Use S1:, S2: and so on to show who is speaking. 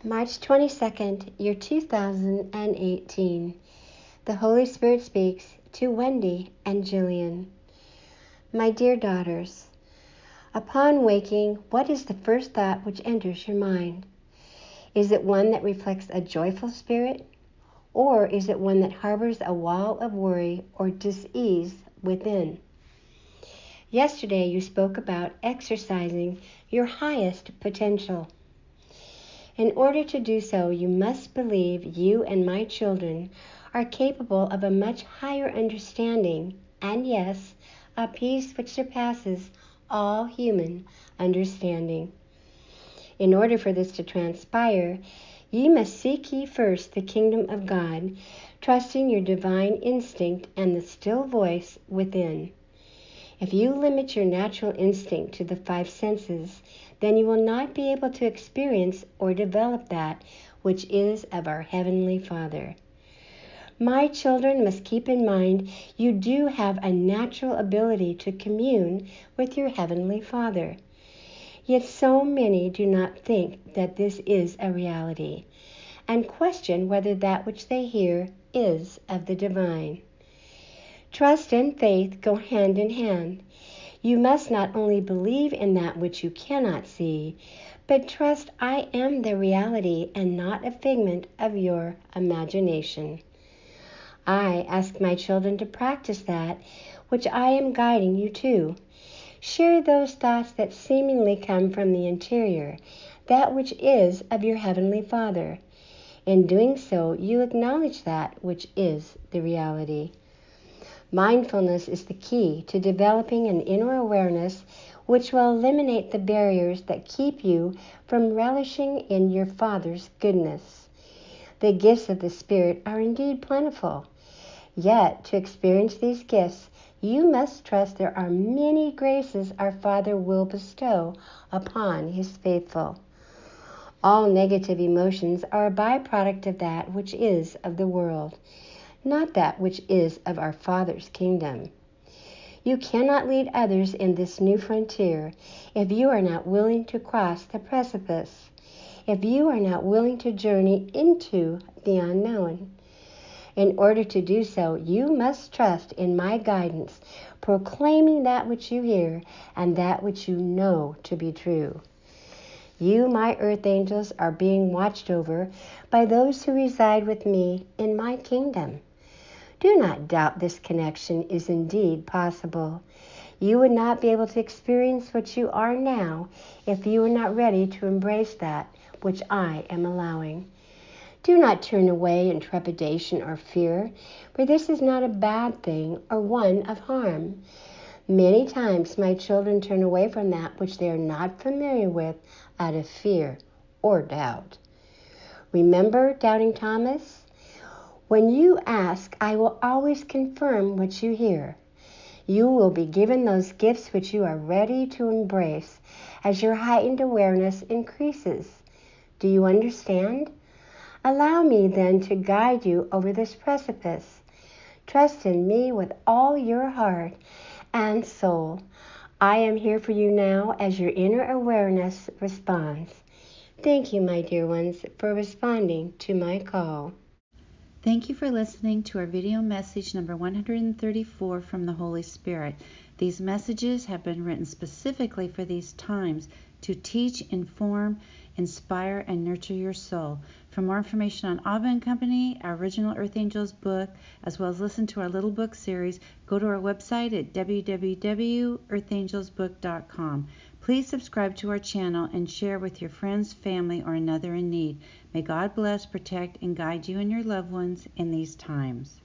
S1: March 22nd, year 2018. The Holy Spirit speaks to Wendy and Jillian. My dear daughters, upon waking, what is the first thought which enters your mind? Is it one that reflects a joyful spirit, or is it one that harbors a wall of worry or dis-ease within? Yesterday you spoke about exercising your highest potential. In order to do so, you must believe you and my children are capable of a much higher understanding, and yes, a peace which surpasses all human understanding. In order for this to transpire, ye must seek ye first the kingdom of God, trusting your divine instinct and the still voice within. If you limit your natural instinct to the five senses, then you will not be able to experience or develop that which is of our Heavenly Father. My children must keep in mind you do have a natural ability to commune with your Heavenly Father. Yet so many do not think that this is a reality, and question whether that which they hear is of the divine. Trust and faith go hand in hand. You must not only believe in that which you cannot see, but trust I am the reality and not a figment of your imagination. I ask my children to practice that which I am guiding you to. Share those thoughts that seemingly come from the interior, that which is of your Heavenly Father. In doing so, you acknowledge that which is the reality. Mindfulness is the key to developing an inner awareness which will eliminate the barriers that keep you from relishing in your Father's goodness. The gifts of the Spirit are indeed plentiful. Yet, to experience these gifts, you must trust there are many graces our Father will bestow upon His faithful. All negative emotions are a byproduct of that which is of the world, not that which is of our Father's kingdom. You cannot lead others in this new frontier if you are not willing to cross the precipice, if you are not willing to journey into the unknown. In order to do so, you must trust in my guidance, proclaiming that which you hear and that which you know to be true. You, my earth angels, are being watched over by those who reside with me in my kingdom. Do not doubt this connection is indeed possible. You would not be able to experience what you are now if you were not ready to embrace that which I am allowing. Do not turn away in trepidation or fear, for this is not a bad thing or one of harm. Many times my children turn away from that which they are not familiar with out of fear or doubt. Remember doubting Thomas? When you ask, I will always confirm what you hear. You will be given those gifts which you are ready to embrace as your heightened awareness increases. Do you understand? Allow me then to guide you over this precipice. Trust in me with all your heart and soul. I am here for you now as your inner awareness responds. Thank you, my dear ones, for responding to my call.
S2: Thank you for listening to our video message number 134 from the Holy Spirit. These messages have been written specifically for these times to teach, inform, inspire, and nurture your soul. For more information on ABBA and Company, our original Earth Angels book, as well as listen to our little book series, go to our website at www.earthangelsbook.com. Please subscribe to our channel and share with your friends, family, or another in need. May God bless, protect, and guide you and your loved ones in these times.